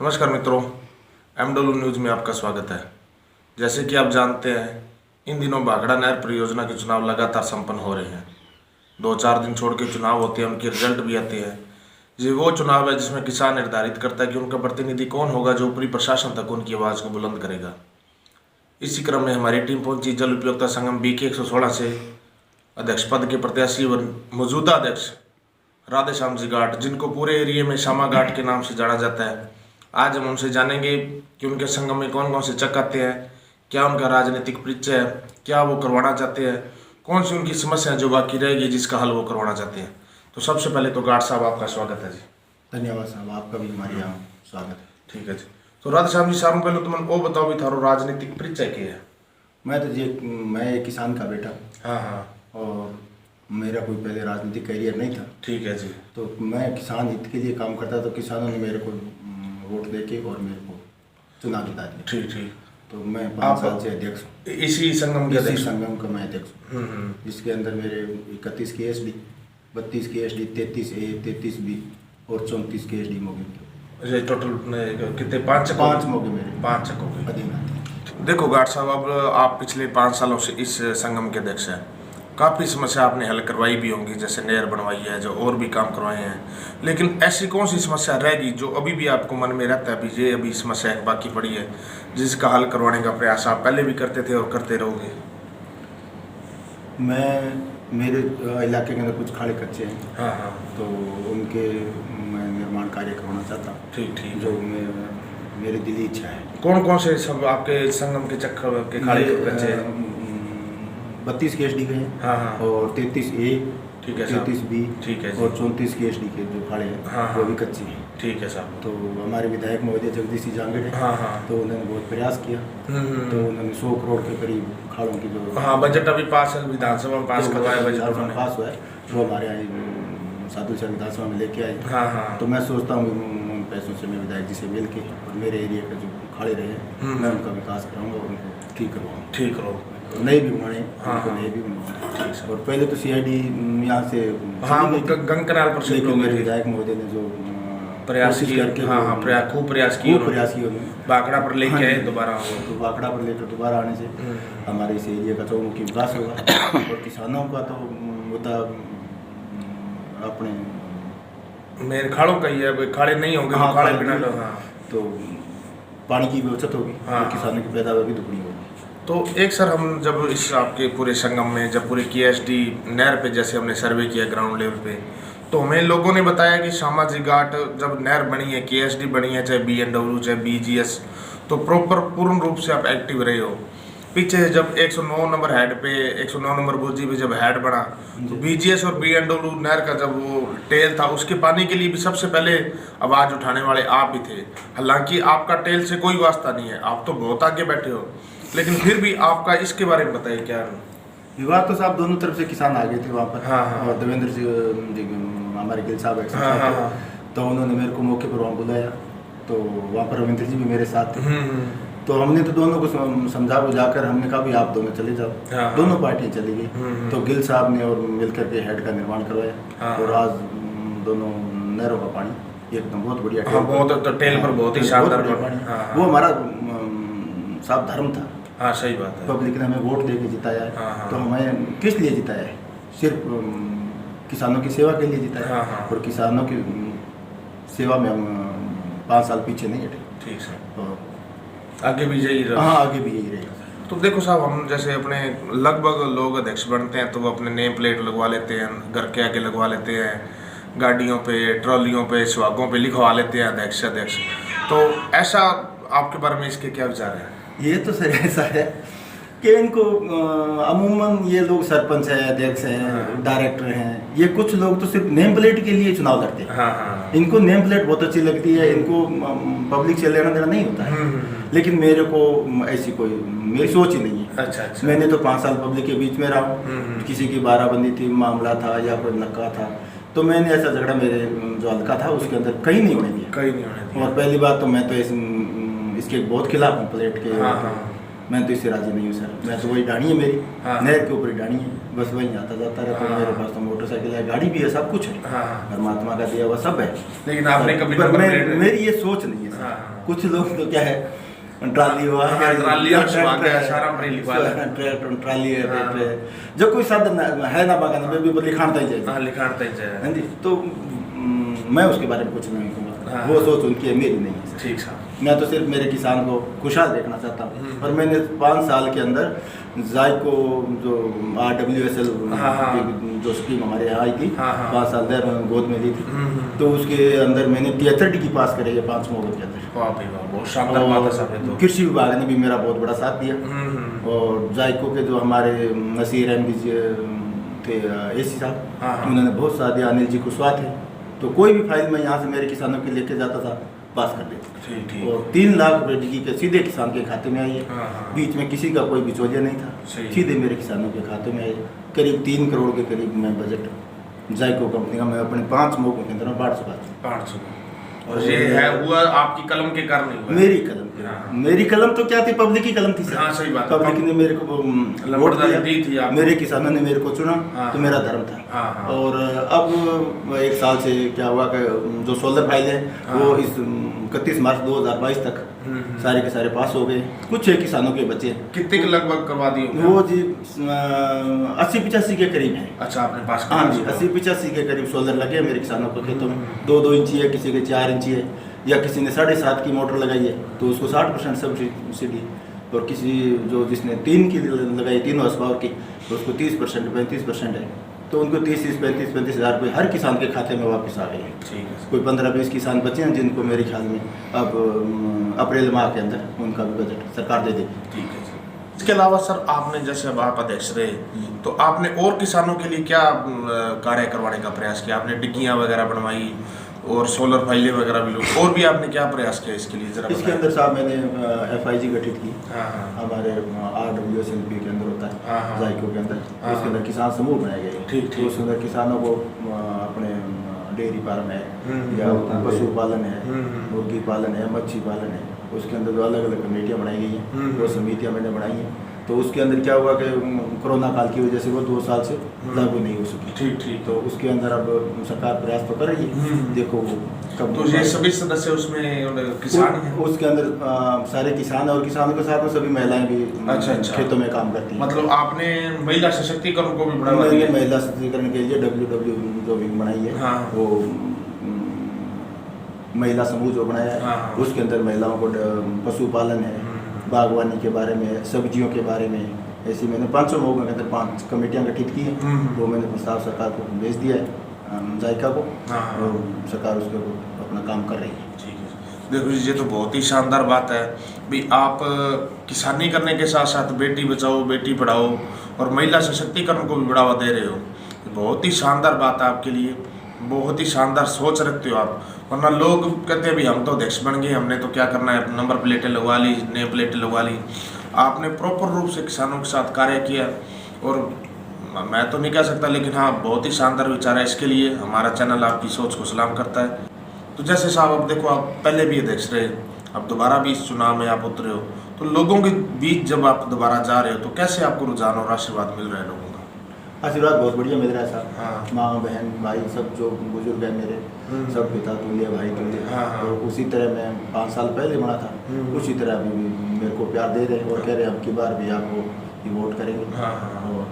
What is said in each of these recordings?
नमस्कार मित्रों, MW news में आपका स्वागत है। जैसे कि आप जानते हैं, इन दिनों भाखड़ा नहर परियोजना के चुनाव लगातार संपन्न हो रहे हैं। 2-4 दिन छोड़ के चुनाव होते हैं, उनके रिजल्ट भी आते हैं। ये वो चुनाव है जिसमें किसान निर्धारित करता है कि उनका प्रतिनिधि कौन होगा जो ऊपरी प्रशासन तक उनकी आवाज़ को बुलंद करेगा। इसी क्रम में हमारी टीम पहुंची जल उपयोगिता संगम BK 116 से अध्यक्ष पद के प्रत्याशी व मौजूदा अध्यक्ष राधे श्याम जी घाट, जिनको पूरे एरिया में श्यामा घाट के नाम से जाना जाता है। आज हम उनसे जानेंगे कि उनके संगम में कौन कौन से चक आते हैं, क्या उनका राजनीतिक परिचय है, क्या वो करवाना चाहते हैं, कौन सी उनकी समस्या जो बाकी रहेगी जिसका हल वो करवाना चाहते हैं। तो सबसे पहले तो घाट साहब, आपका स्वागत है जी। धन्यवाद साहब, आपका भी हमारे यहाँ स्वागत है। ठीक है जी। तो राधे श्याम जी, सामने पहले तो मैं वो बताओ भी थारो राजनीतिक परिचय क्या है। मैं एक किसान का बेटा। हाँ, और मेरा कोई पहले राजनीतिक करियर नहीं था। ठीक है जी। तो मैं किसान हित के लिए काम करता, तो किसानों ने मेरे को वोट देके और मेरे को चुनाव जिता दिया। ठीक। तो मैं 5 साल से अध्यक्ष हूँ। इसी संगम के इसी संगम का मैं अध्यक्ष हूँ, जिसके अंदर मेरे 31 KSD, 32 KSD, 33A, 33B और 34 KSD मोगे। ये टोटल कितने? 5 मोगे मेरे 5 चक हो गए। अधीन आते। देखो घाट साहब, अब आप पिछले 5 सालों से इस संगम के अध्यक्ष हैं। काफ़ी समस्या आपने हल करवाई भी होंगी, जैसे नहर बनवाई है, जो और भी काम करवाए हैं। लेकिन ऐसी कौन सी समस्या रहेगी जो अभी भी आपको मन में रहता है, अभी ये अभी समस्या बाकी पड़ी है जिसका हल करवाने का प्रयास आप पहले भी करते थे और करते रहोगे? मेरे इलाके के अंदर कुछ खाड़े कच्चे हैं। हाँ। तो उनके मैं निर्माण कार्य करवाना चाहता हूँ। ठीक। जो मेरी दिली इच्छा है। कौन से सब आपके संगम के चक्कर के खाड़े कच्चे हैं? 32 KSD के हैं। हाँ। और 33A, ठीक है, 33B, ठीक है, और 34 KSD के जो खाड़े हैं। हाँ, वो भी कच्चे हैं। ठीक है साहब। तो हमारे विधायक महोदय जगदीश सिंह जांगड़ है। हाँ। तो उन्होंने बहुत प्रयास किया। तो उन्होंने 100 करोड़ के करीब खाड़ों की जो बजट अभी पास है, विधानसभा में पास करवाया बजट पास हुआ है, वो हमारे यहाँ साधुशहर विधानसभा में लेके आए। हाँ। तो मैं सोचता हूँ उन पैसों से मैं विधायक जी से मिल के और मेरे एरिया के जो खाड़े रहे मैं उनका विकास कराऊंगा और उनको ठीक करवाऊंगा। ठीक करो। नए भी बनाए, हाँ। नए भी बनवाऊंगा। और पहले तो CID यहाँ से गंग कनाल पर से लेकिन मेरे विधायक महोदय ने जो प्रयास किया, खूब प्रयास किया उन्होंने। भाखड़ा पर लेके आए दोबारा। तो भाखड़ा पर लेकर दोबारा आने से हमारे इस एरिया का चौमुखी विकास होगा। और किसानों का तो मुद्दा अपने मेरे खाड़ों का ही है, खाड़े नहीं होंगे तो खाड़े बिना तो पानी की भी बचत होगी। किसानों की पैदावार भी दुगनी होगी। तो एक सर, हम जब इस आपके पूरे संगम में जब पूरे KSD नहर पे जैसे हमने सर्वे किया ग्राउंड लेवल पे, तो हमें लोगों ने बताया कि श्यामा जी घाट जब नहर बनी है, KSD बनी है, चाहे BNW चाहे BGS, तो पूर्ण रूप से आप एक्टिव रहे हो। पीछे जब 109 नंबर हेड पे, 109 नंबर बोजी पे जब हेड बना, तो BGS और BNW नहर का जब वो टेल था, उसके पानी के लिए भी सबसे पहले आवाज़ उठाने वाले आप ही थे। हालांकि आपका टेल से कोई वास्ता नहीं है, आप तो बहुत आगे बैठे हो, लेकिन फिर भी आपका इसके बारे में बताइए क्या? विवाद तो साहब दोनों तरफ से किसान आ गए थे वहाँ पर। हाँ। और देवेंद्र जी हमारे गिल साहब हाँ। तो उन्होंने मेरे को मौके पर वहाँ बुलाया, तो वहाँ पर रविंद्र जी भी मेरे साथ थे। तो हमने तो दोनों को समझा बुझाकर हमने कहा भी आप दोनों चले जाओ। हाँ। दोनों पार्टियाँ चली गई। तो गिल साहब ने और मिलकर के हेड का निर्माण करवाया। और आज दोनों नहरों का पानी एकदम बहुत बढ़िया, बहुत टेल पर बहुत ही शानदार पानी। वो हमारा साफ धर्म था। हाँ, सही बात है। पब्लिक ने हमें वोट देके जिताया है। हाँ। तो हमें किस लिए जिताया है? सिर्फ किसानों की सेवा के लिए जिताया है। हाँ। और किसानों की सेवा में हम 5 साल पीछे नहीं हटे। ठीक है, तो आगे भी यही रहा। हाँ, आगे भी यही रहेगा। तो देखो साहब, हम जैसे अपने लगभग लोग अध्यक्ष बनते हैं तो वो अपने नेम प्लेट लगवा लेते हैं, घर के आगे लगवा लेते हैं, गाड़ियों पे, ट्रॉलियों पे, सुहागों पे लिखवा लेते हैं अध्यक्ष। तो ऐसा आपके बारे में इसके क्या विचार है? ये तो सर ऐसा है कि इनको अमूमन ये लोग सरपंच है, अध्यक्ष हैं, डायरेक्टर हैं, ये कुछ लोग तो सिर्फ नेम प्लेट के लिए चुनाव लड़ते हैं। हाँ। इनको नेम प्लेट बहुत अच्छी लगती है, इनको पब्लिक से लेना देना नहीं होता है। लेकिन मेरे को ऐसी कोई मेरी सोच ही नहीं है। अच्छा। मैंने तो 5 साल पब्लिक के बीच में रहा। किसी की बाराबंदी थी, मामला था या कोई नक्का था, तो मैंने ऐसा झगड़ा मेरे जो हल्का था उसके अंदर कहीं नहीं होने दिया। और पहली बात तो मैं तो इसके बहुत खिलाफ हूँ प्लेट के। मैं तो इससे राजी नहीं हूँ सर। मैं तो वही डाणी है मेरी, नहर के ऊपर ही डाणी है, बस वही आता जाता रहता है। मेरे पास तो मोटरसाइकिल है, गाड़ी भी है, सब कुछ है, परमात्मा का दिया हुआ सब है। लेकिन आपने कभी मेरी ये सोच नहीं है सर। कुछ लोग तो क्या है, ट्राली हुआ ट्राली है, जो कोई साधन है ना बागान में भी लिखानता ही चाहिए। हाँ जी, तो मैं उसके बारे में कुछ नहीं कहूँगा, वो सोच उनकी है, मेरी नहीं है। ठीक है, मैं तो सिर्फ मेरे किसान को खुशहाल देखना चाहता हूँ। और मैंने 5 साल के अंदर जायको जो RWSL जो स्कीम हमारे यहाँ आई थी, 5 साल देर में गोद में ली थी, तो उसके अंदर मैंने 73 डिग्री पास करे है 5 मोहर के अंदर। तो कृषि विभाग ने भी मेरा बहुत बड़ा साथ दिया। और जायको के जो हमारे नसीर अहमद जी थे AC साहब, उन्होंने बहुत साथ दिया। अनिल जी कुशवाहा थे, तो कोई भी फाइल मैं यहाँ से मेरे किसानों के लेके जाता था, पास कर देते। और 3 लाख रुपए डिग्री के सीधे किसान के खाते में आई है। बीच में किसी का कोई बिचौलिया नहीं था, सीधे मेरे किसानों के खाते में आई। करीब 3 करोड़ के करीब मैं बजट जायको कंपनी का मैं अपने 5 मौकों के अंदर बांट चुका। और ये है हुआ आपकी कलम के कारण हुआ। मेरी कलम तो क्या थी, पब्लिक की कलम थी सर। हाँ, सही बात। पब्लिक ने मेरे को वोट दिया, मेरे किसानों ने मेरे को चुना, तो मेरा धर्म था। और अब 1 साल से क्या हुआ कि जो सोलर फाइल है वो इस 31 मार्च 2022 तक सारे के सारे पास हो गए। कुछ है किसानों के बच्चे, कितने के लगभग करवा दिए? वो जी 80-85 के करीब है। अच्छा, आपने पास? हाँ जी, 80-85 के करीब सोलर लगे मेरे किसानों के खेतों में। 2-2 इंची है, किसी के 4 इंची है, या किसी ने 7.5 की मोटर लगाई है तो उसको 60% सब्सिडी, और किसी जो जिसने 3 की लगाई 3 हॉर्स पावर की तो उसको 30% 35% है। तो उनको 30-35 हज़ार रुपये हर किसान के खाते में वापस आ गए हैं। ठीक है। कोई 15-20 किसान बचे हैं जिनको मेरे ख्याल में अब अप्रैल माह के अंदर उनका भी बजट सरकार दे देगी। ठीक है। इसके अलावा सर, आपने जैसे अब आप अध्यक्ष रहे, तो आपने और किसानों के लिए क्या कार्य करवाने का प्रयास किया? आपने डिग्गियाँ वगैरह बनवाई और सोलर फाइलें वगैरह भी लो, और भी आपने क्या प्रयास किया इसके लिए जरा? इसके अंदर साहब मैंने FIG गठित की, हमारे RWSLP के अंदर होता है, जायको के अंदर। उसके अंदर किसान समूह बनाए गए। ठीक। उसके अंदर किसानों को अपने डेयरी फार्म है या पशुपालन है, मुर्गी पालन है, मच्छी पालन है, उसके अंदर जो अलग अलग कमेटियाँ बनाई गई हैं, वो समितियाँ मैंने बनाई हैं। तो उसके अंदर क्या हुआ कि कोरोना काल की वजह से वो 2 साल से लागू नहीं हो सकी। ठीक। तो उसके अंदर अब सरकार प्रयास तो कर रही है, देखो वो कब। तो ये सभी सदस्य उसमें किसान हैं? उसके अंदर सारे किसान और किसानों के साथ में सभी महिलाएं भी अच्छा खेतों में काम करती हैं। मतलब आपने महिला सशक्तिकरण को भी बढ़ावा दिया? मैंने महिला सशक्तिकरण के लिए WW जो विंग बनाई है, वो महिला समूह जो बनाया है, उसके अंदर महिलाओं को पशुपालन है, बागवानी के बारे में, सब्जियों के बारे में, ऐसी मैंने 500 मौकों के अंदर 5 कमेटियाँ गठित की हैं। वो मैंने प्रस्ताव सरकार को भेज दिया है, जायका को, और सरकार उसके ऊपर अपना काम कर रही है। ठीक है। देखो जी, ये तो बहुत ही शानदार बात है भाई, आप किसानी करने के साथ साथ बेटी बचाओ बेटी पढ़ाओ और महिला सशक्तिकरण को भी बढ़ावा दे रहे हो। बहुत ही शानदार बात है आपके लिए, बहुत ही शानदार सोच रखते हो आप। वरना लोग कहते हैं भी हम तो अध्यक्ष बन गए, हमने तो क्या करना है, नंबर प्लेटें लगवा ली, नेम प्लेटें लगवा ली। आपने प्रॉपर रूप से किसानों के साथ कार्य किया, और मैं तो नहीं कह सकता, लेकिन हाँ, बहुत ही शानदार विचार है। इसके लिए हमारा चैनल आपकी सोच को सलाम करता है। तो जैसे साहब, अब देखो, आप पहले भी अध्यक्ष रहे, अब दोबारा भी इस चुनाव में आप उतरे हो, तो लोगों के बीच जब आप दोबारा जा रहे हो, तो कैसे आपको रुझान और आशीर्वाद मिल रहा है लोगों का? आशीर्वाद बहुत बढ़िया मिल रहा है साहब। माँ बहन भाई सब जो बुजुर्ग है मेरे, सब पिता तुल्य भाई तुल्य। और उसी तरह मैं 5 साल पहले बना था, उसी तरह अभी मेरे को प्यार दे रहे हैं और कह रहे हैं अब की बार भी आपको वोट करेंगे। और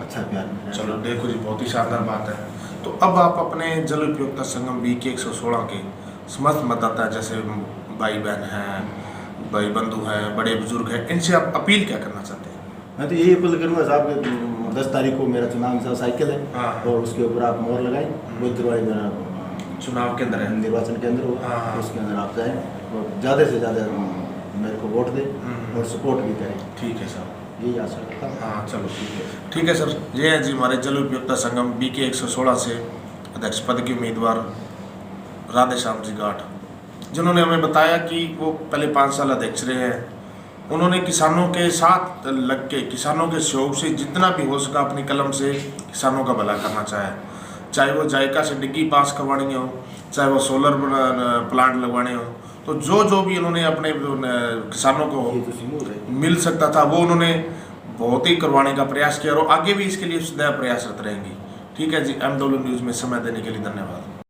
अच्छा प्यार मिल रहा है। चलो देखो जी, बहुत ही शानदार बात है। तो अब आप अपने जल उपयोगिता संगम BK 116 के समस्त मतदाता, जैसे भाई बहन हैं, भाई बंधु हैं, बड़े बुजुर्ग हैं, इनसे आप अपील क्या करना चाहते हैं? मैं तो यही अपील करूँगा साहब, 10 तारीख को मेरा चुनाव साइकिल है, और उसके ऊपर आप मोहर लगाएं। बुधवार मेरा चुनाव केंद्र है, निर्वाचन केंद्र हो, उसके अंदर आप जाएं और ज़्यादा से ज़्यादा मेरे को वोट दें और सपोर्ट भी करें। ठीक है साहब, यही आशा करता हूँ। हाँ, चलो ठीक है सर। ये है जी हमारे जल उपयोगिता संगम BK 116 से अध्यक्ष पद के उम्मीदवार राधेश्याम जी गाठ, जिन्होंने हमें बताया कि वो पहले 5 साल अध्यक्ष रहे हैं। उन्होंने किसानों के साथ लग के, किसानों के सहयोग से जितना भी हो सका अपनी कलम से किसानों का भला करना चाहे, चाहे वो जायका से डिग्गी पास करवानी हो, चाहे वो सोलर प्लांट लगवाने हो, तो जो भी उन्होंने अपने किसानों को ये तो सिमूर है। मिल सकता था वो उन्होंने बहुत ही करवाने का प्रयास किया और आगे भी इसके लिए सदैव प्रयासरत रहेंगी। ठीक है जी, MW न्यूज़ में समय देने के लिए धन्यवाद।